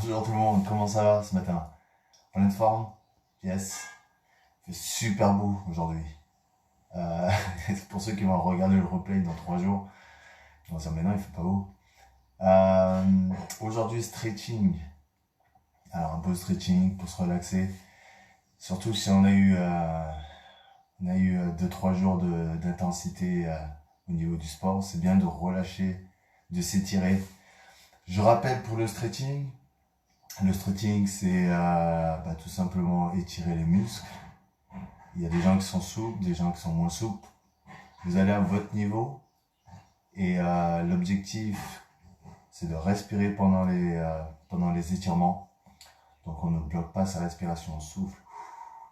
Bonjour tout le monde, comment ça va ce matin? Pleine forme? Yes. Il fait super beau aujourd'hui. Euh, pour ceux qui vont regarder le replay dans 3 jours, ils vont dire mais non, il fait pas beau. Aujourd'hui, stretching. Alors un peu de stretching pour se relaxer. Surtout si on a eu 2-3 jours d'intensité au niveau du sport, c'est bien de relâcher, de s'étirer. Je rappelle pour le stretching, c'est tout simplement étirer les muscles. Il y a des gens qui sont souples, des gens qui sont moins souples. Vous allez à votre niveau et l'objectif c'est de respirer pendant les étirements. Donc on ne bloque pas sa respiration, on souffle.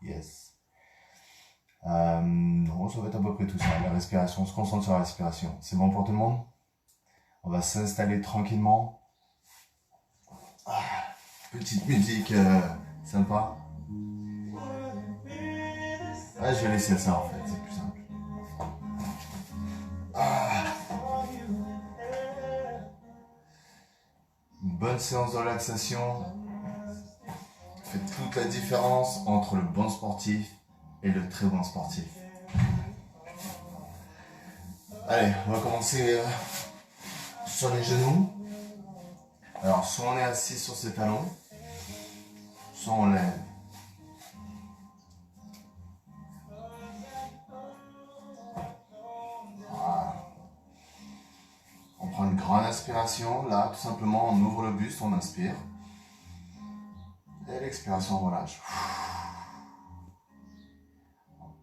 Yes. Ça va être à peu près tout ça. La respiration, on se concentre sur la respiration. C'est bon pour tout le monde? On va s'installer tranquillement. Petite musique sympa. Ouais, je vais laisser ça en fait, c'est plus simple. Une bonne séance de relaxation fait toute la différence entre le bon sportif et le très bon sportif. Allez, on va commencer sur les genoux. Alors, soit on est assis sur ses talons, soit on lève. Voilà. On prend une grande inspiration. Là, tout simplement, on ouvre le buste, on inspire. Et l'expiration, on relâche.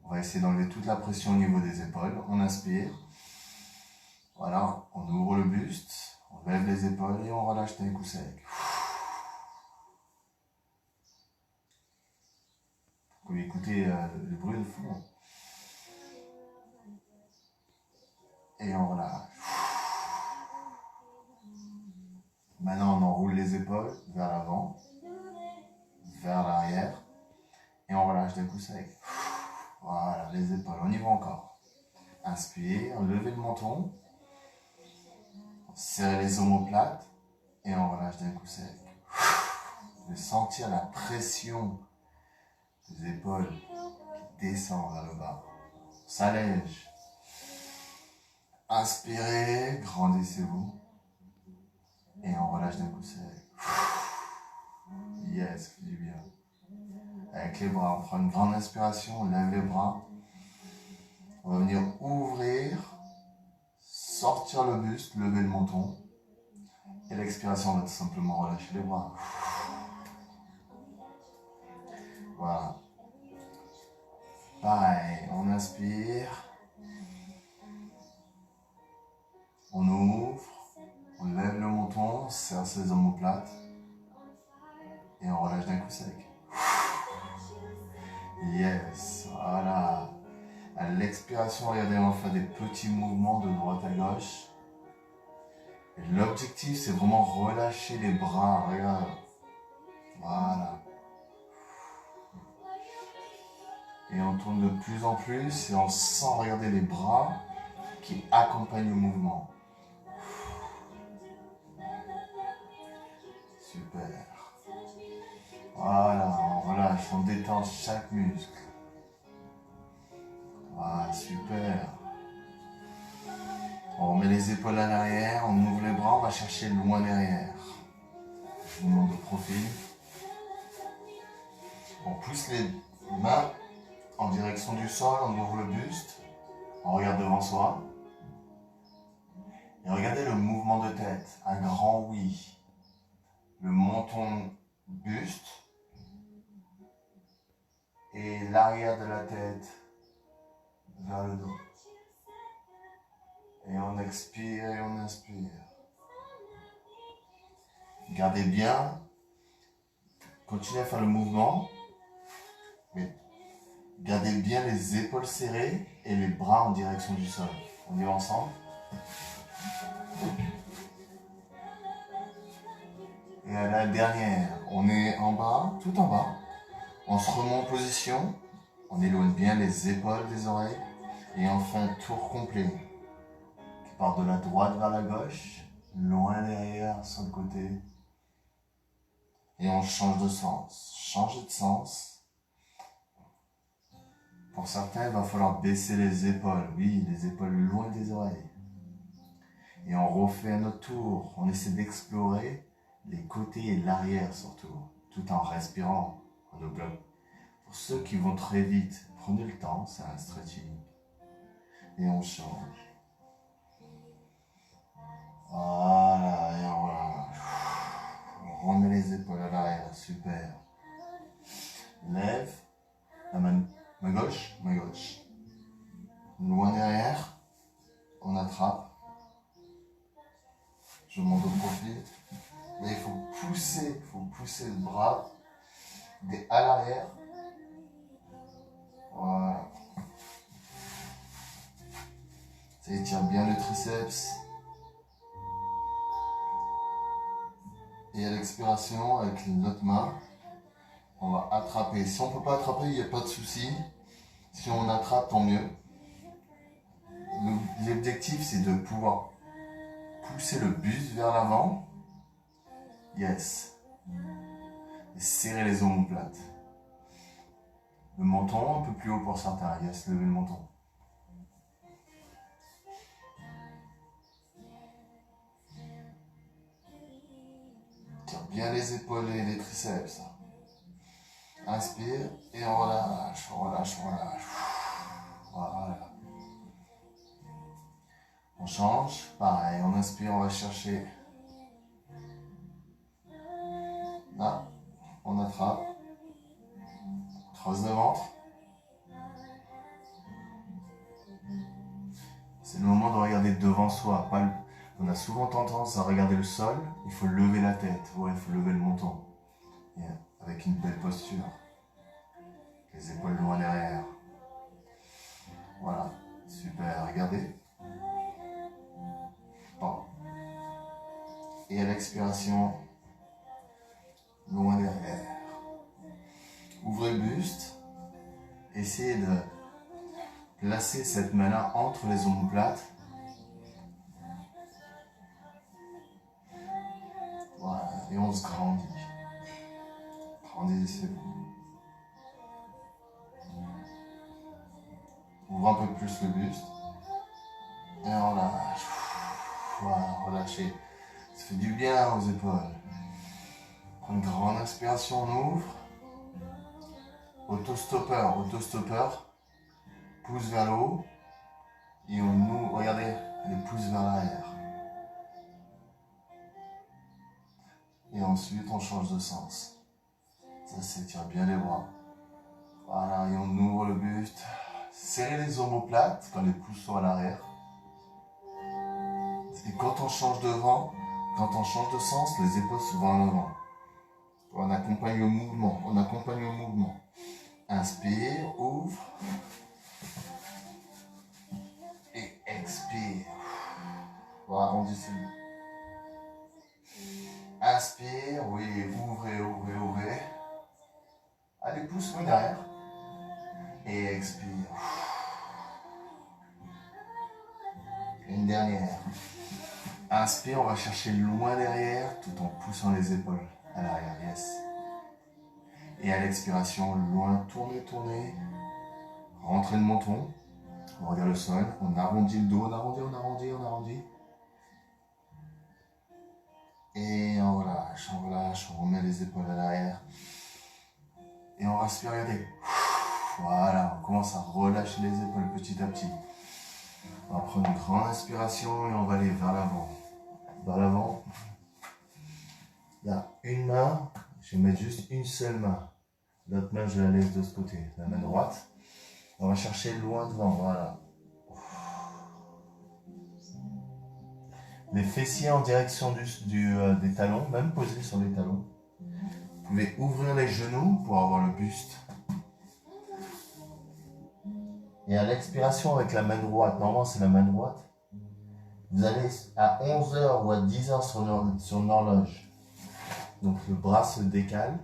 On va essayer d'enlever toute la pression au niveau des épaules. On inspire. Voilà, on ouvre le buste, on lève les épaules et on relâche d'un coup sec. Vous pouvez écouter le bruit de fond. Et on relâche. Maintenant, on enroule les épaules vers l'avant, vers l'arrière. Et on relâche d'un coup sec. Voilà, les épaules, on y va encore. Inspire, levez le menton. Serrez les omoplates. Et on relâche d'un coup sec. Vous pouvez sentir la pression des épaules qui descend vers le bas. On s'allège. Inspirez, grandissez-vous. Et on relâche d'un coup sec. Yes, fait du bien. Avec les bras, on prend une grande inspiration, on lève les bras. On va venir ouvrir, sortir le buste, lever le menton. Et l'expiration, on va tout simplement relâcher les bras. Voilà. Pareil, on inspire. On ouvre, on lève le menton, on serre ses omoplates. Et on relâche d'un coup sec. Yes, voilà. À l'expiration, regardez, on va faire des petits mouvements de droite à gauche. L'objectif, c'est vraiment relâcher les bras. Regarde. Voilà. Et on tourne de plus en plus et on sent, regardez, les bras qui accompagnent le mouvement. Super. Voilà, on relâche, on détend chaque muscle. Voilà, super. On remet les épaules à l'arrière, on ouvre les bras, on va chercher loin derrière. Mouvement de profil. On pousse les mains en direction du sol, on ouvre le buste, on regarde devant soi. Et regardez le mouvement de tête, un grand oui. Le menton buste et l'arrière de la tête vers le dos. Et on expire et on inspire. Gardez bien, continuez à faire le mouvement, mais gardez bien les épaules serrées et les bras en direction du sol. On y va ensemble. Et à la dernière, on est en bas, tout en bas. On se remet en position, on éloigne bien les épaules des oreilles et on fait un tour complet qui part de la droite vers la gauche, loin derrière sur le côté. Et on change de sens. Changer de sens. Pour certains, il va falloir baisser les épaules. Oui, les épaules loin des oreilles. Et on refait à notre tour. On essaie d'explorer les côtés et l'arrière surtout. Tout en respirant. On ne bloque. Pour ceux qui vont très vite, prenez le temps, c'est un stretching. Et on change. Voilà, et voilà. On remet les épaules à l'arrière, super. Lève, la main gauche, main gauche. Loin derrière, on attrape. Je monte au profil. Mais il faut pousser le bras à l'arrière. Voilà. Ça étire bien le triceps. Et à l'expiration, avec l'autre main, on va attraper. Si on ne peut pas attraper, il n'y a pas de souci. Si on attrape, tant mieux. L'objectif, c'est de pouvoir pousser le buste vers l'avant. Yes. Et serrer les omoplates. Le menton un peu plus haut pour certains. Yes, lever le menton. Tire bien les épaules et les triceps. Inspire et on relâche, relâche, relâche. Voilà. On change, pareil, on inspire, on va chercher. Là, on attrape. Creuse le ventre. C'est le moment de regarder devant soi. On a souvent tendance à regarder le sol. Il faut lever la tête. Ouais, il faut lever le menton. Yeah. Avec une belle posture. Les épaules loin derrière. Voilà. Super. Regardez. Bon. Et à l'expiration, loin derrière. Ouvrez le buste. Essayez de placer cette main-là entre les omoplates. Voilà. Et on se grandit. Grandissez-vous. Ouvre un peu plus le buste. Et on relâche. Voilà, relâchez. Ça fait du bien aux épaules. Prends une grande inspiration, on ouvre. Autostoppeur, autostoppeur. Pouce vers le haut. Et on ouvre, regardez, les pouces vers l'arrière. Et ensuite, on change de sens. Ça s'étire bien les bras. Voilà, et on ouvre le buste. Serrez les omoplates quand les pouces sont à l'arrière. Et quand on change de vent, quand on change de sens, les épaules se vont en avant. On accompagne le mouvement, on accompagne le mouvement. Inspire, ouvre. Et expire. Voilà, on distribue. Inspire, oui, ouvrez, ouvrez, ouvrez. Allez, pousse loin derrière. Et expire. Une dernière. Inspire, on va chercher loin derrière tout en poussant les épaules à l'arrière. Yes. Et à l'expiration, loin, tournez, tournez. Rentrez le menton. On regarde le sol. On arrondit le dos. On arrondit, on arrondit, on arrondit. Et on relâche, on remet les épaules à l'arrière. Et on respire, regardez. Voilà, on commence à relâcher les épaules petit à petit. On va prendre une grande inspiration et on va aller vers l'avant. Vers l'avant. Là, une main, je vais mettre juste une seule main. L'autre main, je la laisse de ce côté, la main droite. On va chercher loin devant, voilà. Les fessiers en direction des talons, même posés sur les talons. Vous pouvez ouvrir les genoux pour avoir le buste. Et à l'expiration avec la main droite, normalement c'est la main droite, vous allez à 11h ou à 10h sur une horloge. Donc le bras se décale.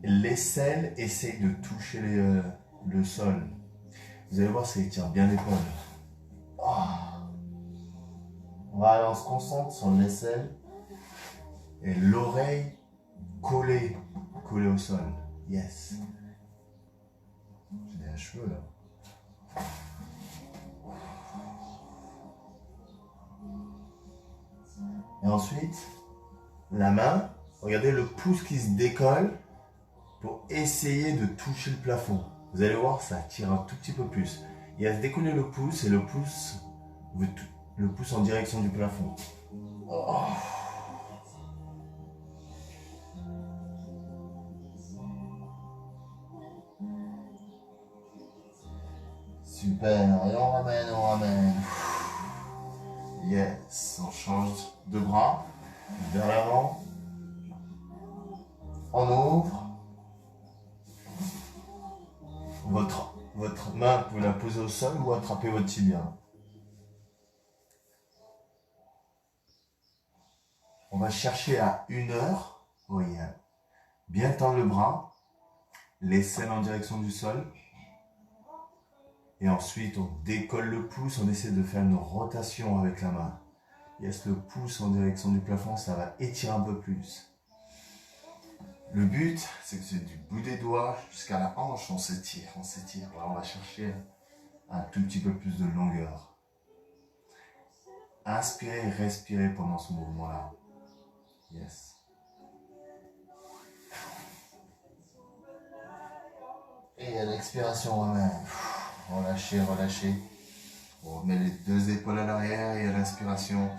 L'aisselle essaye de toucher le sol. Vous allez voir, ça étire bien l'épaule. Oh. Voilà, on se concentre sur l'aisselle et l'oreille collé au sol. Yes. J'ai des cheveux là. Et ensuite, la main, regardez le pouce qui se décolle pour essayer de toucher le plafond. Vous allez voir, ça tire un tout petit peu plus. Il y a se décoller le pouce et le pouce en direction du plafond. Oh. Super, et on ramène. Yes, on change de bras, vers l'avant. On ouvre. Votre main, vous la posez au sol ou attrapez votre tibia. On va chercher à 1 heure. Oui, bien tendre le bras. L'aisselle en direction du sol. Et ensuite, on décolle le pouce. On essaie de faire une rotation avec la main. Yes, le pouce en direction du plafond, ça va étirer un peu plus. Le but, c'est que c'est du bout des doigts jusqu'à la hanche, on s'étire. Voilà, on va chercher un tout petit peu plus de longueur. Inspirez et respirez pendant ce mouvement-là. Yes. Et à l'expiration, relâchez. On remet les 2 épaules à l'arrière et à l'inspiration,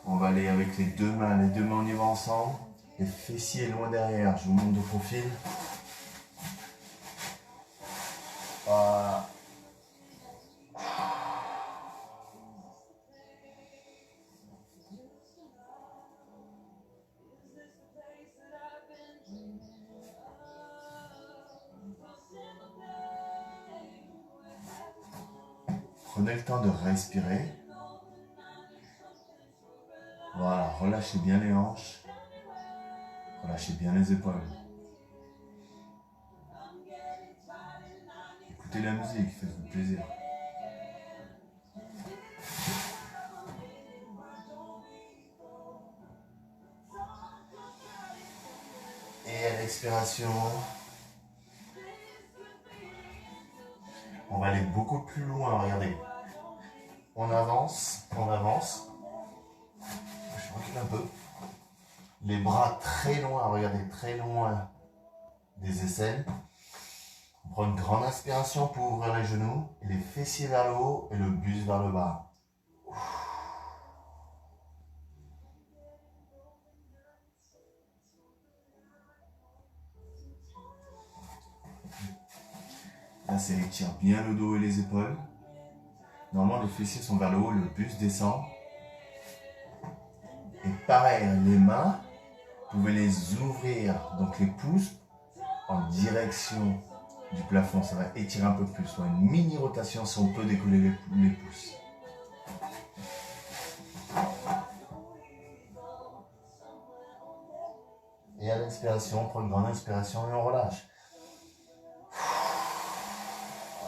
on va aller avec les 2 mains. Les 2 mains, on y va ensemble. Les fessiers loin derrière, je vous montre de profil. Voilà. Prenez le temps de respirer. Voilà, relâchez bien les hanches. Relâchez bien les épaules. Écoutez la musique, faites-vous plaisir. Et à l'expiration, on va aller beaucoup plus loin, regardez. On avance. Je recule un peu. Les bras très loin, regardez, très loin des aisselles. On prend une grande inspiration pour ouvrir les genoux, et les fessiers vers le haut et le buste vers le bas. Là, ça étire bien le dos et les épaules. Normalement, les fessiers sont vers le haut, le buste descend. Et pareil, les mains, vous pouvez les ouvrir, donc les pouces en direction du plafond. Ça va étirer un peu plus. Soit une mini rotation si on peut décoller les pouces. Et à l'expiration, on prend une grande inspiration et on relâche.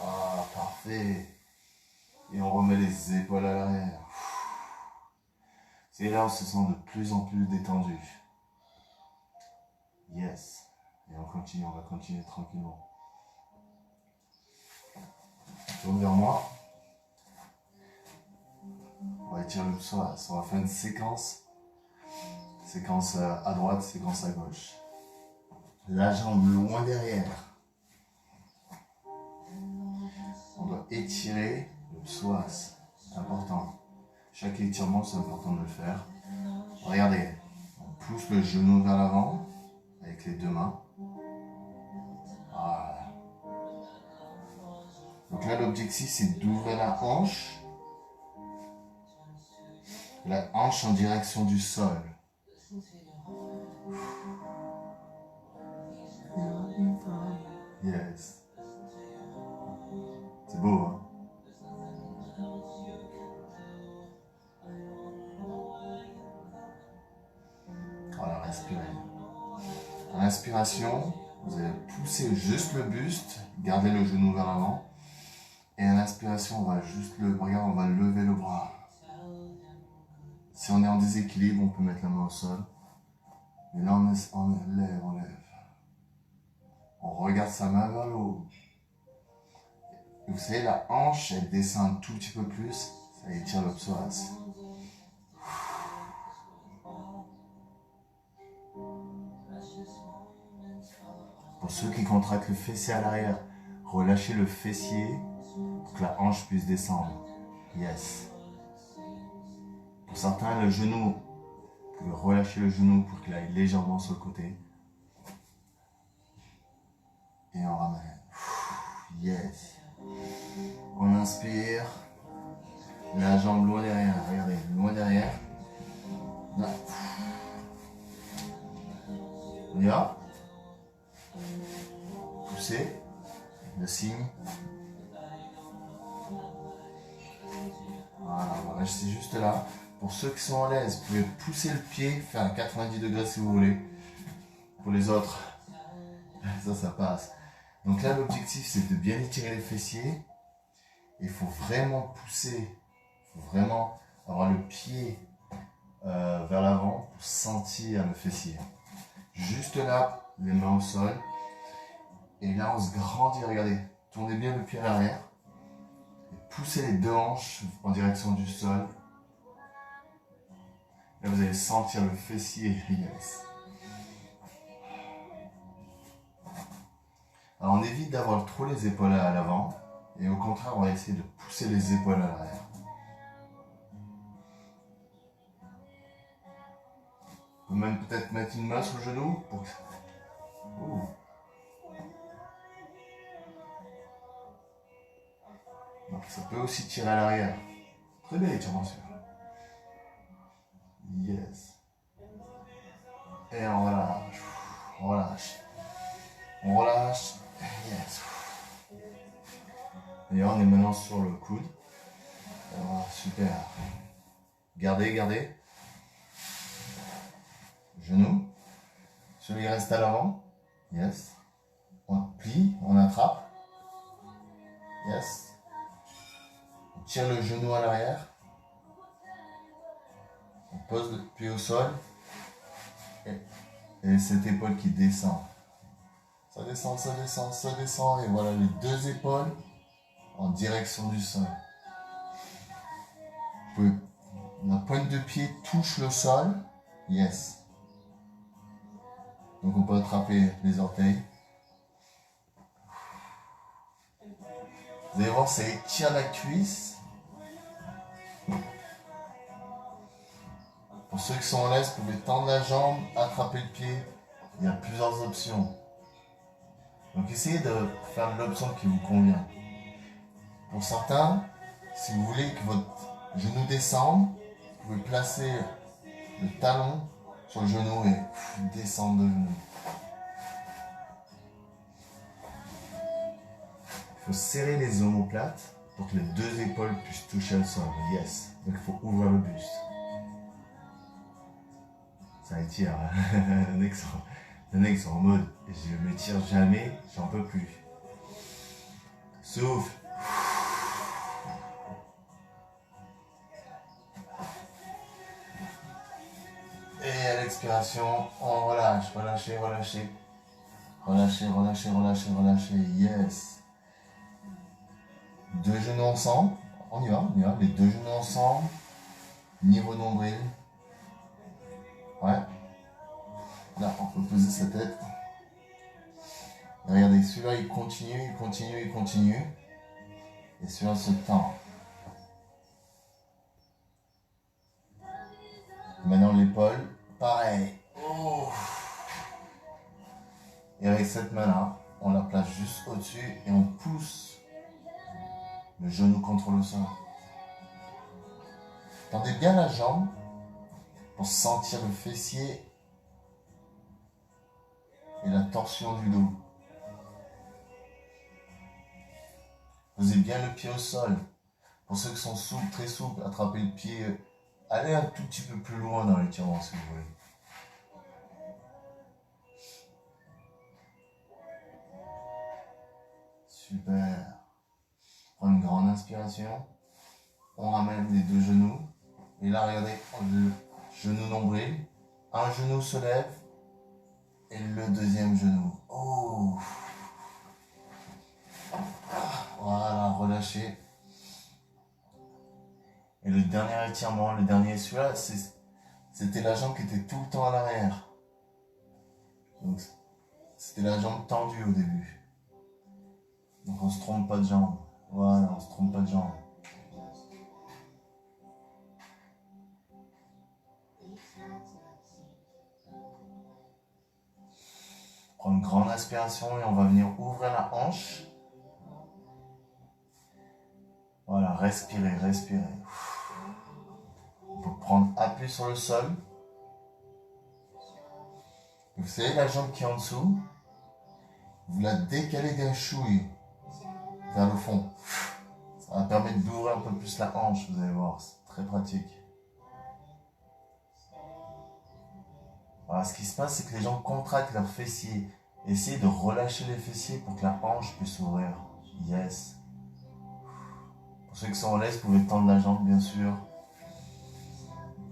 Ah, parfait. Et on remet les épaules à l'arrière. Et là, on se sent de plus en plus détendu. Yes. Et on va continuer tranquillement. Tourne vers moi. On va étirer le psoas. On va faire une séquence. Séquence à droite, séquence à gauche. La jambe loin derrière. On doit étirer le psoas. Important. Chaque étirement, c'est important de le faire. Regardez. On pousse le genou vers l'avant avec les 2 mains. Voilà. Donc là, l'objectif, c'est d'ouvrir la hanche. La hanche en direction du sol. Yes. C'est beau, hein? Voilà, respirez. À l'inspiration, vous allez pousser juste le buste, gardez le genou vers l'avant. Et à l'inspiration, on va on va lever le bras. Si on est en déséquilibre, on peut mettre la main au sol. Et là, on lève, on lève. On regarde sa main vers le haut. Et vous savez, la hanche, elle descend un tout petit peu plus. Ça étire le psoas. Pour ceux qui contractent le fessier à l'arrière, relâchez le fessier pour que la hanche puisse descendre. Yes. Pour certains, le genou, vous pouvez relâcher le genou pour qu'il aille légèrement sur le côté. Et on ramène. Yes. On inspire. La jambe loin derrière. Regardez, loin derrière. Là. On y va. Poussez. Le signe. Voilà, voilà, c'est juste là. Pour ceux qui sont à l'aise, vous pouvez pousser le pied, faire un 90 degrés si vous voulez. Pour les autres, ça passe. Donc là, l'objectif, c'est de bien étirer les fessiers. Il faut vraiment pousser. Il faut vraiment avoir le pied vers l'avant pour sentir le fessier. Juste là, les mains au sol. Et là, on se grandit. Regardez, tournez bien le pied à l'arrière. Poussez les deux hanches en direction du sol. Là, vous allez sentir le fessier. Yes. Alors, on évite d'avoir trop les épaules à l'avant. Et au contraire, on va essayer de pousser les épaules à l'arrière. Vous pouvez même peut-être mettre une main sur le genou. Pour... Donc, ça peut aussi tirer à l'arrière. Très belle étirement. Yes. Et on relâche. On relâche. On relâche. Yes. Et on est maintenant sur le coude. Alors, super. Gardez, gardez. Genou. Celui reste à l'avant. Yes. On plie, on attrape. Yes. On tire le genou à l'arrière. On pose le pied au sol. Et cette épaule qui descend. Ça descend, ça descend, ça descend. Et voilà les deux épaules en direction du sol. La pointe de pied touche le sol. Yes. Donc on peut attraper les orteils. Vous allez voir, ça étire la cuisse. Pour ceux qui sont à l'aise, vous pouvez tendre la jambe, attraper le pied. Il y a plusieurs options. Donc essayez de faire l'option qui vous convient. Pour certains, si vous voulez que votre genou descende, vous pouvez placer le talon sur le genou et descendre de genou. Il faut serrer les omoplates pour que les deux épaules puissent toucher le sol. Yes. Donc il faut ouvrir le buste. Ça étire. Les mecs sont en mode je ne m'étire jamais, j'en peux plus. Souffle. Et à l'expiration, on relâche, relâchez, relâchez. Relâchez, relâchez, relâchez, relâchez. Yes. Deux genoux ensemble. On y va, on y va. Les deux genoux ensemble. Niveau nombril. Ouais. Là, on peut poser sa tête. Et regardez, celui-là, il continue, il continue, il continue. Et celui-là se tend. Maintenant, l'épaule, pareil. Oh. Et avec cette main-là, on la place juste au-dessus et on pousse le genou contre le sol. Tendez bien la jambe pour sentir le fessier et la torsion du dos. Posez bien le pied au sol. Pour ceux qui sont souples, très souples, attrapez le pied. Allez un tout petit peu plus loin dans l'étirement si vous voulez. Super. Prends une grande inspiration. On ramène les deux genoux. Et là, regardez, le genou nombril. Un genou se lève, Et le deuxième genou. Oh. Voilà, relâchez. Et le dernier étirement, le dernier, celui-là, c'était la jambe qui était tout le temps à l'arrière. Donc, c'était la jambe tendue au début. Donc, on ne se trompe pas de jambe. Voilà, on ne se trompe pas de jambe. Prends une grande inspiration et on va venir ouvrir la hanche. Voilà, respirez, respirez. On peut prendre appui sur le sol. Vous savez la jambe qui est en dessous, vous la décalez d'un chouille vers le fond. Ça va permettre d'ouvrir un peu plus la hanche, vous allez voir, c'est très pratique. Voilà, ce qui se passe, c'est que les gens contractent leurs fessiers. Essayez de relâcher les fessiers pour que la hanche puisse s'ouvrir. Yes. Pour ceux qui sont en l'aise, vous pouvez tendre la jambe, bien sûr.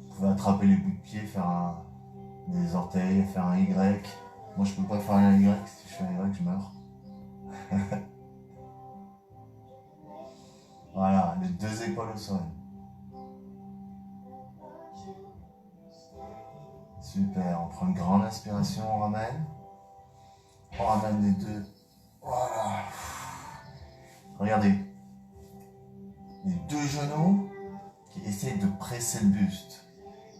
Vous pouvez attraper les bouts de pied, faire des orteils, faire un Y. Moi, je peux pas faire un Y. Si je fais un Y, je meurs. Voilà, les deux épaules au sol. Super, on prend une grande inspiration, on ramène. On ramène les deux. Voilà. Regardez. Les deux genoux qui essayent de presser le buste.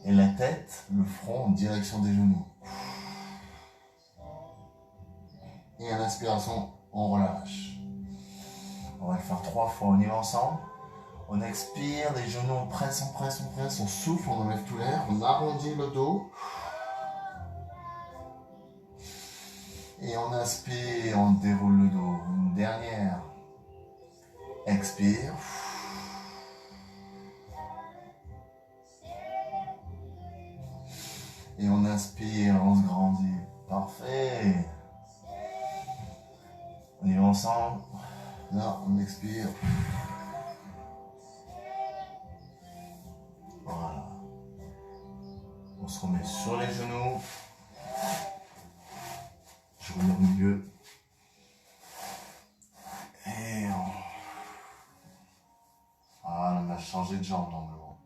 Et la tête, le front en direction des genoux. Et à l'inspiration, on relâche. On va le faire 3 fois, on y va ensemble. On expire, les genoux, on presse, on presse, on presse, on souffle, on enlève tout l'air, on arrondit le dos. Et on inspire, on déroule le dos. Une dernière. Expire. Et on inspire, on se grandit. Parfait. On y va ensemble. Là, on expire. Voilà. On se remet sur les genoux. Je remets au milieu. Et voilà, on a changé de jambe normalement.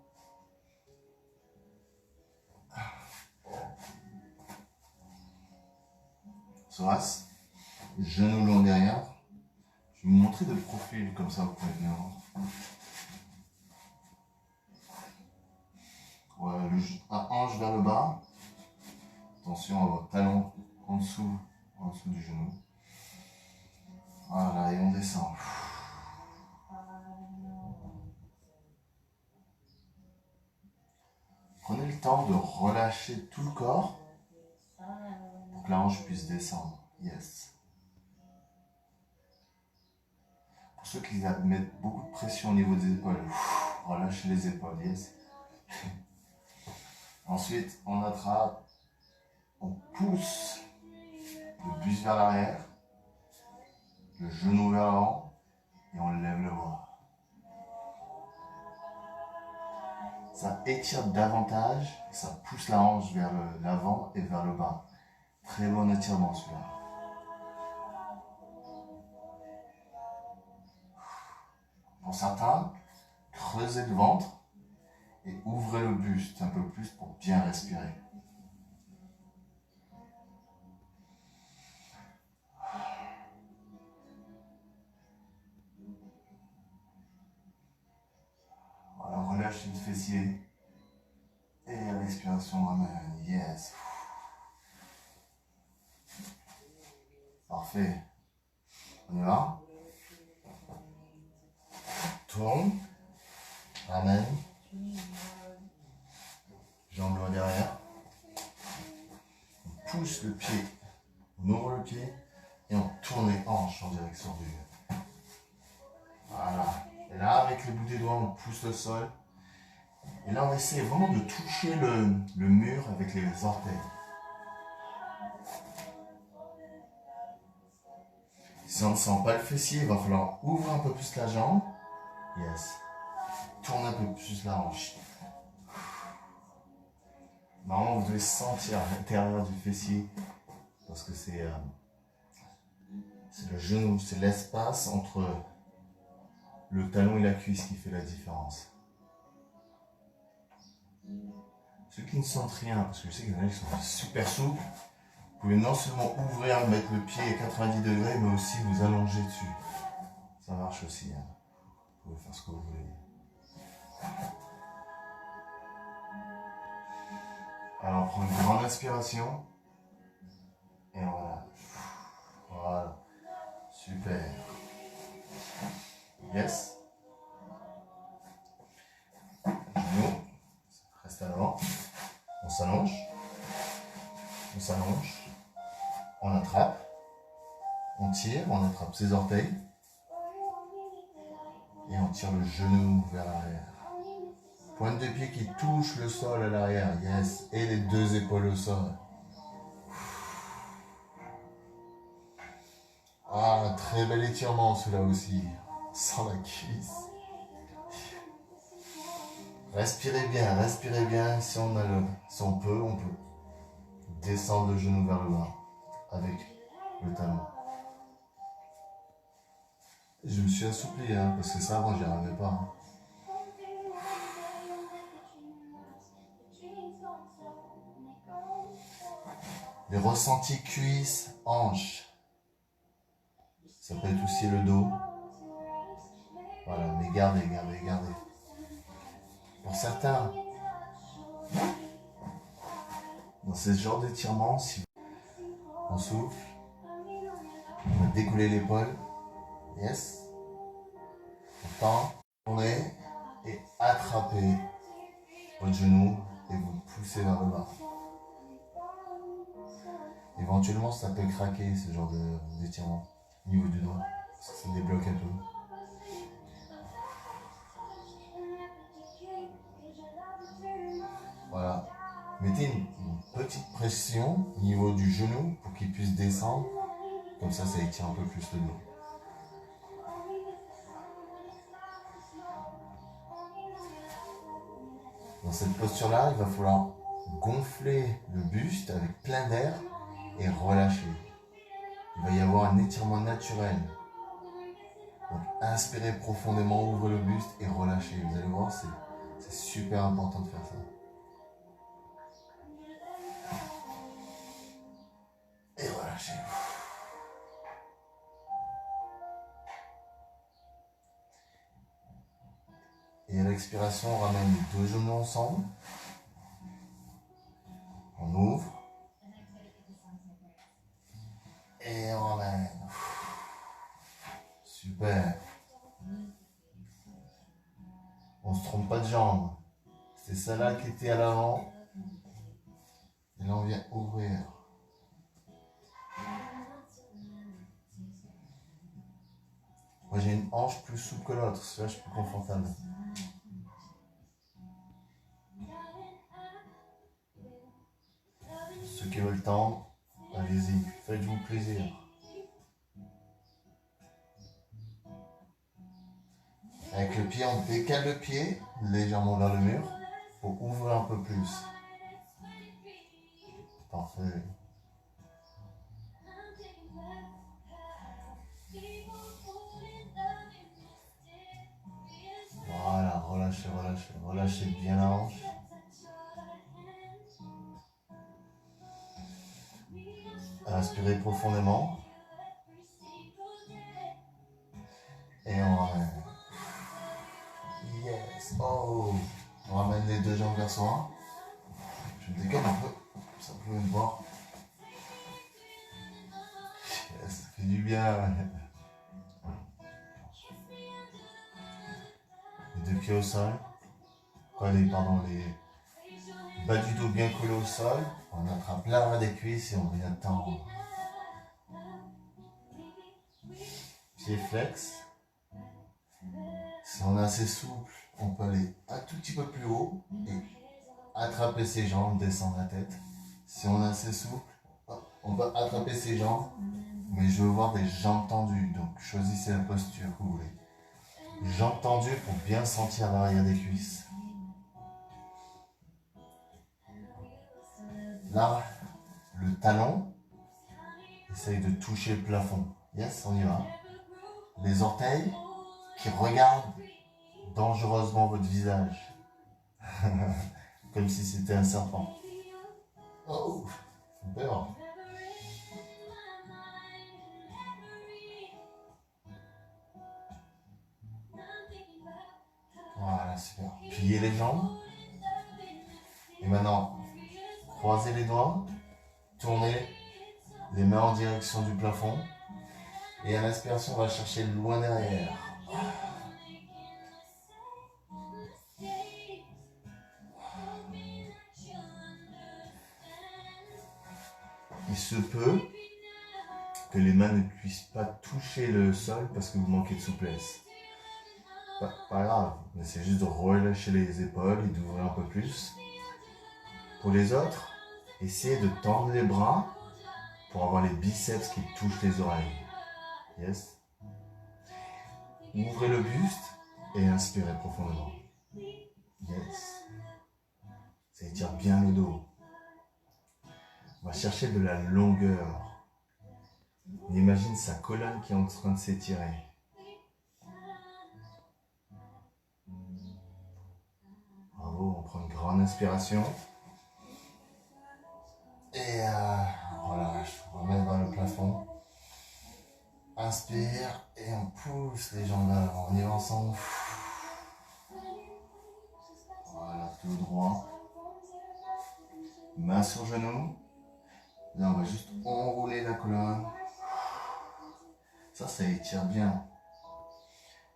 Soas, genou long derrière. Je vais vous montrer de profil, comme ça vous pouvez venir. Voilà, la hanche vers le bas. Attention à votre talon en dessous du genou. Voilà, et on descend. Prenez le temps de relâcher tout le corps pour que la hanche puisse descendre. Yes. Pour ceux qui mettent beaucoup de pression au niveau des épaules, relâchez les épaules. Yes. Ensuite, on attrape, on pousse le buste vers l'arrière, le genou vers l'avant et on lève le bras. Ça étire davantage, ça pousse la hanche vers l'avant et vers le bas. Très bon étirement celui-là. Pour certains, creusez le ventre et ouvrez le buste un peu plus pour bien respirer. Voilà, relâchez le fessier. Et respiration ramène. Yes. Parfait. On y va. Tourne. Ramène. Jambe loin derrière. On pousse le pied. On ouvre le pied. Et on tourne les hanches en direction du. Voilà. Et là, avec le bout des doigts, on pousse le sol. Et là, on essaie vraiment de toucher le mur avec les orteils. Si on ne sent pas le fessier, il va falloir ouvrir un peu plus la jambe. Yes. Tourne un peu plus la hanche. Normalement, vous devez sentir à l'intérieur du fessier parce que c'est le genou, c'est l'espace entre le talon et la cuisse qui fait la différence. Ceux qui ne sentent rien, parce que je sais qu'il y en a qui sont super souples, vous pouvez non seulement ouvrir, mettre le pied à 90 degrés, mais aussi vous allonger dessus. Ça marche aussi. Hein. Vous pouvez faire ce que vous voulez. Alors on prend une grande inspiration. Et voilà. Voilà. Super. Yes. Genou. Reste à l'avant. On s'allonge. On s'allonge. On attrape. On tire. On attrape ses orteils. Et on tire le genou vers l'arrière. Pointe de pied qui touche le sol à l'arrière. Yes. Et les deux épaules au sol. Ah, très bel étirement celui-là aussi. Sans la cuisse. Respirez bien. Si on peut descendre le genou vers le bas avec le talon. Je me suis assoupli, hein, parce que ça avant j'y arrivais pas. Hein. Les ressentis cuisses, hanches. Ça peut être aussi le dos. Voilà, mais gardez. Pour certains, dans ce genre d'étirement, si on souffle, on va découler l'épaule. Yes. On tend, tournez et attrapez votre genou et vous poussez vers le bas. Éventuellement, ça peut craquer ce genre d'étirement au niveau du doigt, parce que ça débloque un peu. Voilà. Mettez une petite pression au niveau du genou pour qu'il puisse descendre. Comme ça étire un peu plus le dos. Dans cette posture-là, il va falloir gonfler le buste avec plein d'air et relâcher. Il va y avoir un étirement naturel. Donc inspirez profondément, ouvrez le buste et relâchez. Vous allez voir, c'est super important de faire ça. Et relâchez. Et à l'expiration, on ramène les deux genoux ensemble. On ouvre. Et on ramène. Super. On ne se trompe pas de jambe. C'est celle-là qui était à l'avant. Et là, on vient ouvrir. Moi, j'ai une hanche plus souple que l'autre. Celui-là, je suis plus confortable. Ceux qui veulent tendre, allez-y. Faites-vous plaisir. Avec le pied, on décale le pied légèrement vers le mur pour ouvrir un peu plus. Parfait. Voilà, relâchez bien la hanche. Inspirez profondément. Et on ramène. Yes. Oh. On ramène les deux jambes vers soi. Je me décale un peu. Ça peut me voir. Yes, ça fait du bien. Les deux pieds au sol. Les bas du dos bien collés au sol. On attrape l'arrière des cuisses et on vient tendre. Pieds flex. Si on est assez souple, on peut aller un tout petit peu plus haut et attraper ses jambes, descendre la tête. Si on est assez souple, on peut attraper ses jambes, mais je veux voir des jambes tendues. Donc choisissez la posture que vous voulez. Jambes tendues pour bien sentir l'arrière des cuisses. Là, le talon Essaye de toucher le plafond. Yes, on y va. Les orteils qui regardent dangereusement votre visage. Comme si c'était un serpent. Oh, peur. Voilà, super. Pliez les jambes. Et maintenant, croisez les doigts. Tournez les mains en direction du plafond. Et à l'inspiration, on va chercher loin derrière. Il se peut que les mains ne puissent pas toucher le sol parce que vous manquez de souplesse. Pas grave, mais c'est juste de relâcher les épaules et d'ouvrir un peu plus. Pour les autres, essayez de tendre les bras pour avoir les biceps qui touchent les oreilles. Yes. Ouvrez le buste et inspirez profondément. Yes. Ça étire bien le dos. On va chercher de la longueur. On imagine sa colonne qui est en train de s'étirer. Bravo, on prend une grande inspiration. Et voilà, je remets dans le plafond. Inspire et on pousse les jambes vers l'avant. On y va ensemble. Voilà, tout droit. Main sur genou. Là, on va juste enrouler la colonne. Ça étire bien.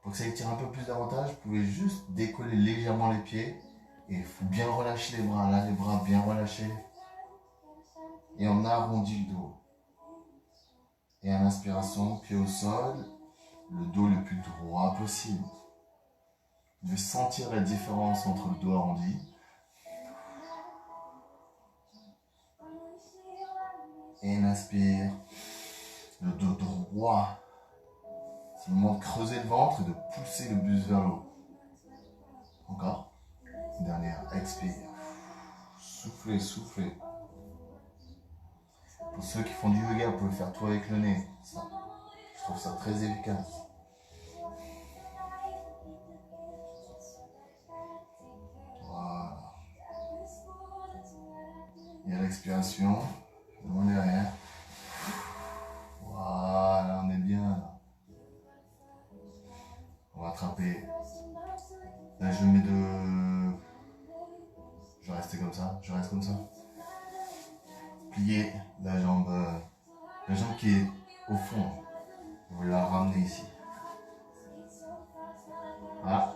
Pour que ça étire un peu plus davantage, vous pouvez juste décoller légèrement les pieds. Et il faut bien relâcher les bras. Là, les bras bien relâchés. Et on arrondit le dos. Et à l'inspiration, pied au sol, le dos le plus droit possible. Vous devez sentir la différence entre le dos arrondi et inspire, le dos droit. C'est le moment de creuser le ventre et de pousser le buste vers le haut. Encore. Dernière, expire. Soufflez, soufflez. Pour ceux qui font du yoga, vous pouvez faire tout avec le nez. Ça, je trouve ça très efficace. Voilà. Et à l'expiration, loin derrière. Voilà, on est bien là. On va attraper. Là, je mets de... Je vais rester comme ça. Je reste comme ça. Pliez la jambe qui est au fond. Vous la ramenez ici. Voilà.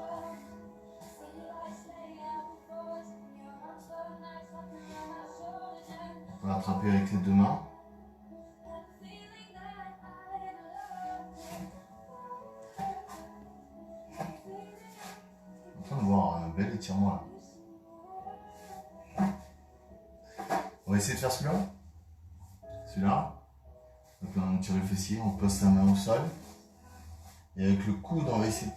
On va attraper avec les deux mains. On est en train de voir un bel étirement là. On va essayer de faire celui-là. Celui-là. Donc là, on tire le fessier, on pose sa main au sol. Et avec le coude, on va essayer de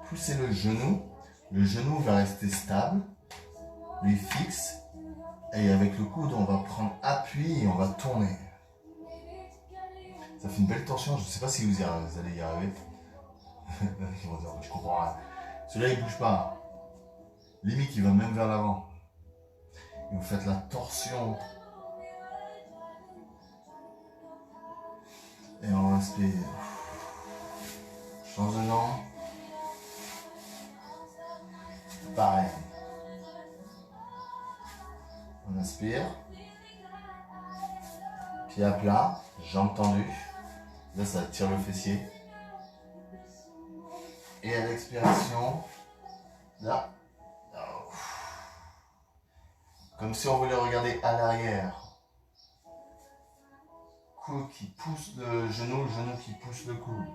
pousser le genou. Le genou va rester stable, lui fixe. Et avec le coude, on va prendre appui et on va tourner. Ça fait une belle tension. Je ne sais pas si vous allez y arriver. Je comprends rien. Celui-là, il ne bouge pas. Limite, il va même vers l'avant. Et vous faites la torsion. Et on inspire. Change de jambe. Pareil. On inspire. Pied à plat, jambes tendues. Là, ça tire le fessier. Et à l'expiration, là. Comme si on voulait regarder à l'arrière. Coude qui pousse le genou qui pousse le coude.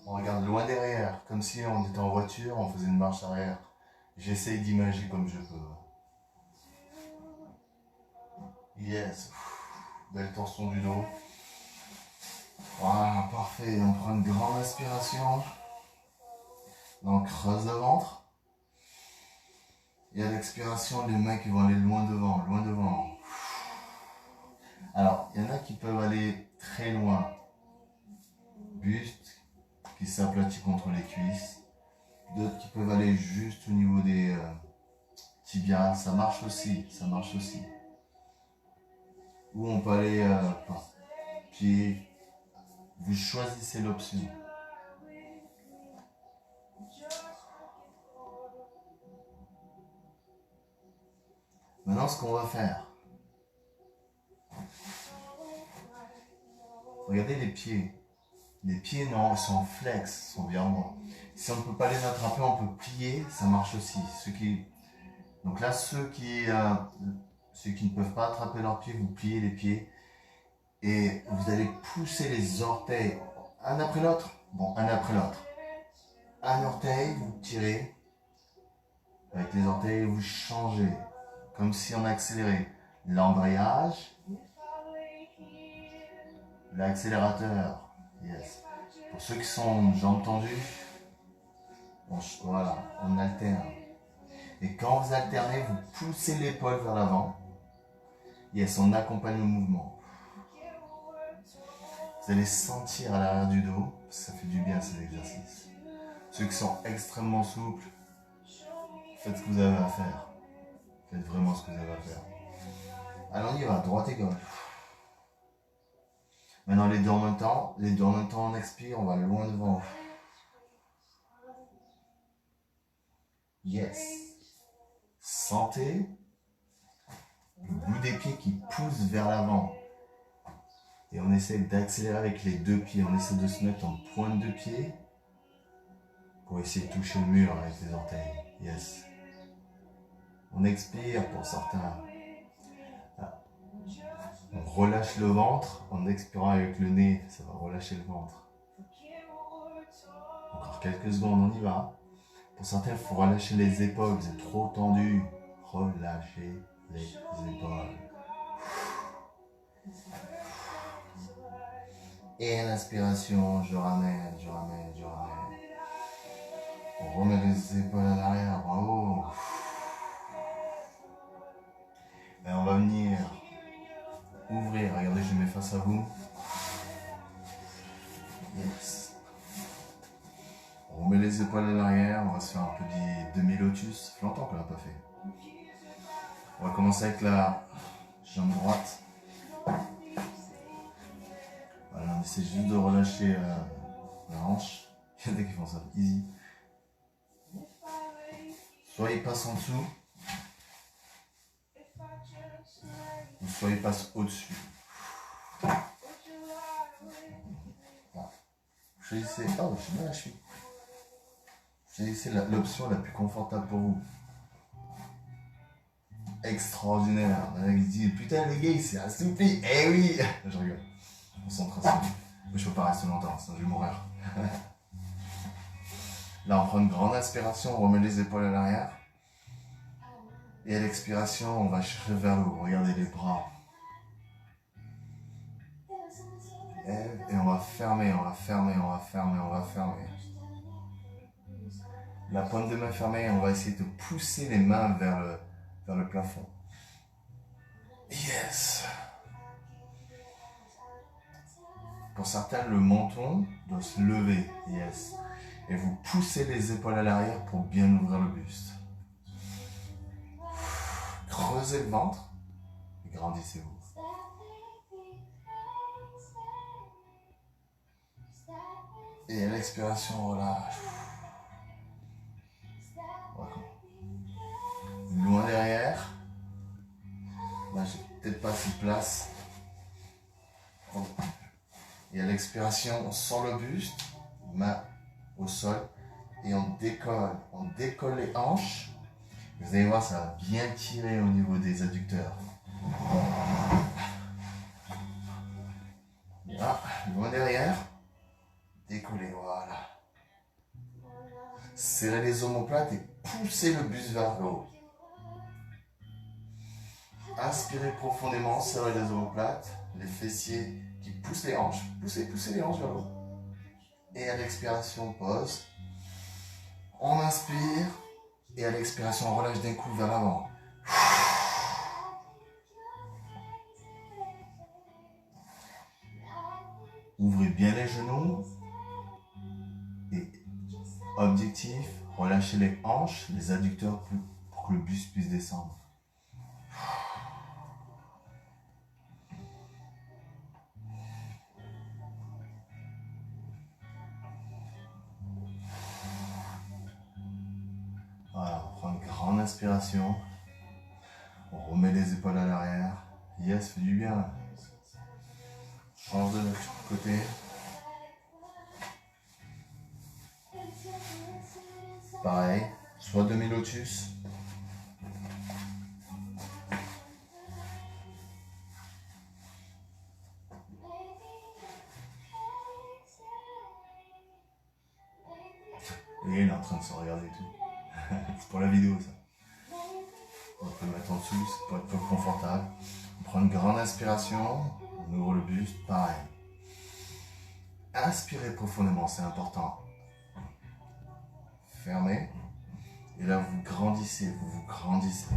On regarde loin derrière, comme si on était en voiture, on faisait une marche arrière. J'essaye d'imager comme je peux. Yes. Belle tension du dos. Voilà, parfait. On prend une grande inspiration. On creuse le ventre. Et à l'expiration, les mains qui vont aller loin devant, loin devant. Alors, il y en a qui peuvent aller très loin. Buste qui s'aplatit contre les cuisses. D'autres qui peuvent aller juste au niveau des tibias. Ça marche aussi, ça marche aussi. Ou on peut aller par pied. Vous choisissez l'option. Maintenant, ce qu'on va faire. Regardez les pieds. Les pieds, non, sont flex, sont vers moi. Si on ne peut pas les attraper, on peut plier, ça marche aussi. Donc là, ceux qui ne peuvent pas attraper leurs pieds, vous pliez les pieds. Et vous allez pousser les orteils, un après l'autre. Bon, un après l'autre. Un orteil, vous tirez. Avec les orteils, vous changez. Comme si on accélérait. L'embrayage. L'accélérateur. Yes. Pour ceux qui sont jambes tendues, voilà, on alterne. Et quand vous alternez, vous poussez l'épaule vers l'avant. Yes, on accompagne le mouvement. Vous allez sentir à l'arrière du dos, ça fait du bien cet exercice. Ceux qui sont extrêmement souples, faites ce que vous avez à faire. Faites vraiment ce que vous avez à faire. Alors on y va, droite et gauche. Maintenant les deux en même temps, on expire, on va loin devant. Yes. Sentez le bout des pieds qui pousse vers l'avant. Et on essaie d'accélérer avec les deux pieds. On essaie de se mettre en pointe de pied pour essayer de toucher le mur avec les orteils. Yes. On expire pour certains. On relâche le ventre en expirant avec le nez. Ça va relâcher le ventre. Encore quelques secondes, on y va. Pour certains, il faut relâcher les épaules. Vous êtes trop tendus. Relâchez les épaules. Et à l'inspiration, je ramène. On remet les épaules à l'arrière, bravo. Et on va venir ouvrir, regardez, je mets face à vous. Yes. On remet les épaules à l'arrière, on va se faire un petit demi-lotus. Ça fait longtemps qu'on l'a pas fait. On va commencer avec la jambe droite. Voilà, on essaie juste de relâcher la hanche. Il y en a qui font ça easy. Soit il passe en dessous, ou soit il passe au-dessus. Choisissez, oh j'ai mal à la cheville. Choisissez l'option la plus confortable pour vous. Extraordinaire. Il y en a qui se disent, putain les gars, il s'est assoupli. Eh oui. Je rigole. Concentration. Mais je peux pas rester longtemps, sinon je vais mourir. Là, on prend une grande inspiration, on remet les épaules à l'arrière. Et à l'expiration, on va chercher vers le haut. Regardez les bras. Et on va fermer. La pointe de main fermée, on va essayer de pousser les mains vers le plafond. Yes. Pour certains, le menton doit se lever. Yes. Et vous poussez les épaules à l'arrière pour bien ouvrir le buste. Creusez le ventre et grandissez-vous. Et à l'expiration, on relâche. Loin derrière. Là, j'ai peut-être pas assez de place. Et à l'expiration, on sent le buste, main au sol, et on décolle les hanches. Vous allez voir, ça va bien tirer au niveau des adducteurs. Là, loin derrière, décollez, voilà. Serrez les omoplates et poussez le buste vers le haut. Inspirez profondément, serrez les omoplates, les fessiers qui poussent les hanches. Poussez les hanches vers le haut. Et à l'expiration, pause. On inspire Et à l'expiration, on relâche d'un coup vers l'avant. Ouvrez bien les genoux. Et objectif, relâchez les hanches, les adducteurs pour que le buste puisse descendre. Voilà, on prend une grande inspiration. On remet les épaules à l'arrière. Yes, fait du bien. Change de côté. Pareil, soit demi-lotus. Et il est en train de se regarder et tout. C'est pour la vidéo ça. On peut le mettre en dessous, c'est pour être plus confortable. On prend une grande inspiration, on ouvre le buste, pareil. Inspirez profondément, c'est important. Fermez. Et là, vous grandissez, vous grandissez.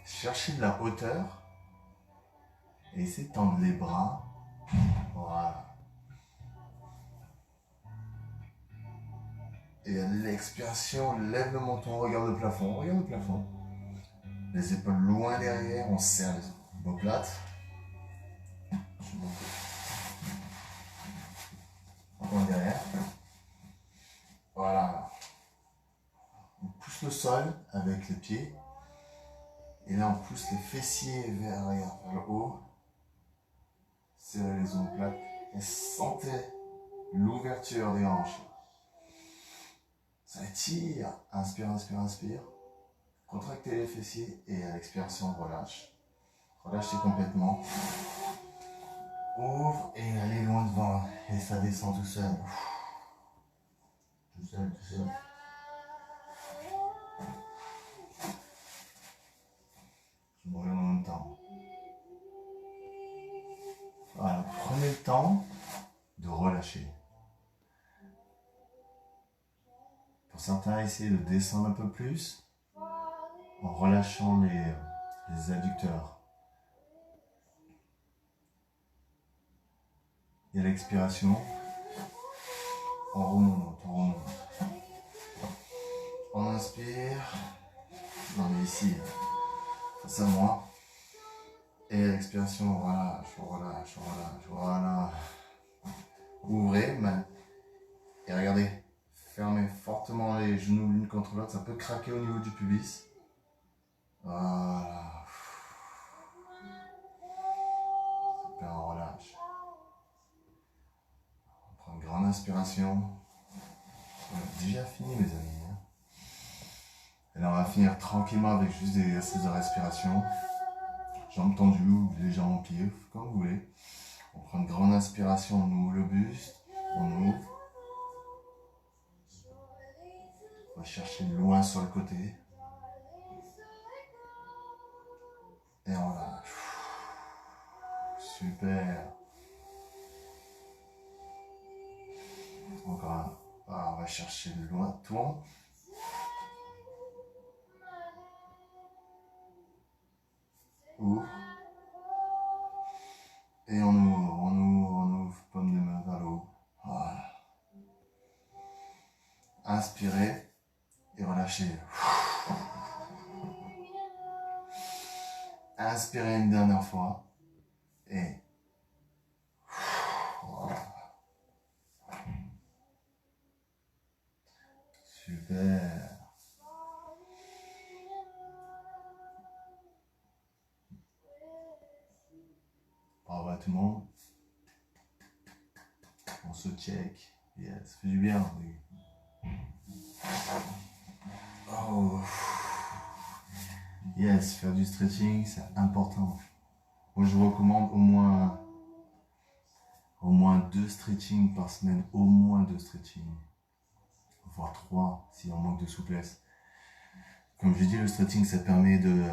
Cherchez de la hauteur. Et essayez de tendre les bras. Voilà. Et à l'expiration, lève le menton, regarde le plafond. Regarde le plafond. Les épaules loin derrière, on serre les omoplates. Loin derrière. Voilà. On pousse le sol avec les pieds. Et là, on pousse les fessiers vers le haut. Serrez les omoplates. Et sentez l'ouverture des hanches. Ça étire. Inspire, inspire, inspire. Contractez les fessiers et à l'expiration, relâche. Relâchez complètement. Ouvre et allez loin devant. Et ça descend tout seul. Tout seul, tout seul. Je me regarde en même temps. Voilà, prenez le temps de relâcher. Pour certains, essayez de descendre un peu plus en relâchant les adducteurs. Et à l'expiration, on remonte, on remonte. On inspire. Non mais ici, face à moi. Et à l'expiration, on relâche, on relâche, on relâche, voilà. Ouvrez, et regardez, fermez fortement les genoux l'une contre l'autre, ça peut craquer au niveau du pubis. Voilà. Super, on relâche. On prend une grande inspiration. On a déjà fini mes amis. Et là on va finir tranquillement avec juste des exercices de respiration. Jambes tendues ou légèrement pliées, comme vous voulez. On prend une grande inspiration, on ouvre le buste, on ouvre. On va chercher loin sur le côté. Et on lâche. Super. Encore un. Ah, on va chercher loin, tourne. Ouvre. Et on ouvre, on ouvre, on ouvre. Paume de main vers le haut. Voilà. Inspirez et relâchez. Inspirez une dernière fois. Et voilà. Super. Bravo à tout le monde. On se check. Yes, ça fait du bien. Oui. Oh. Yes, faire du stretching, c'est important. Moi, je recommande au moins 2 stretching par semaine. Au moins 2 stretching. Voire 3 si on manque de souplesse. Comme je dis, le stretching, ça permet de...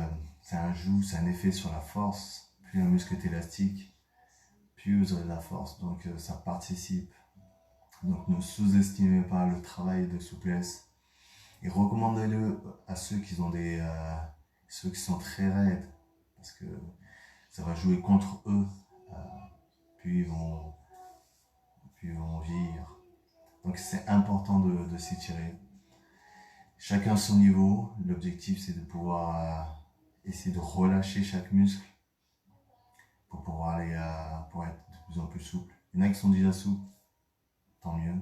c'est un effet sur la force. Plus un muscle est élastique, puis vous aurez de la force. Donc ça participe. Donc ne sous-estimez pas le travail de souplesse et recommandez-le à ceux qui ont ceux qui sont très raides, parce que ça va jouer contre eux, puis ils vont vieillir. Donc c'est important de s'étirer. Chacun son niveau. L'objectif c'est de pouvoir essayer de relâcher chaque muscle pour pouvoir aller pour être de plus en plus souple. Il y en a qui sont déjà souples, tant mieux.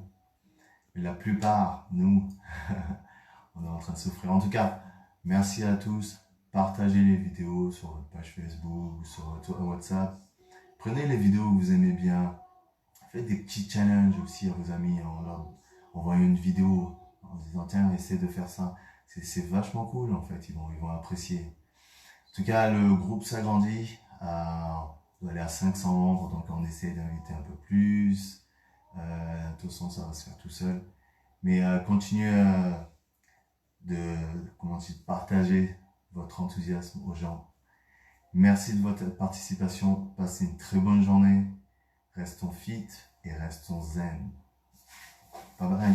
Mais la plupart, nous, on est en train de souffrir. En tout cas, merci à tous. Partagez les vidéos sur votre page Facebook ou sur votre WhatsApp. Prenez les vidéos que vous aimez bien. Faites des petits challenges aussi à vos amis en leur envoyant une vidéo en disant tiens, essaie de faire ça. C'est vachement cool en fait, ils vont apprécier. En tout cas, le groupe s'agrandit. On doit aller à 500 membres, donc on essaie d'inviter un peu plus. De toute façon, ça va se faire tout seul. Mais continuez de partager votre enthousiasme aux gens. Merci de votre participation. Passez une très bonne journée. Restons fit et restons zen. Bye bye.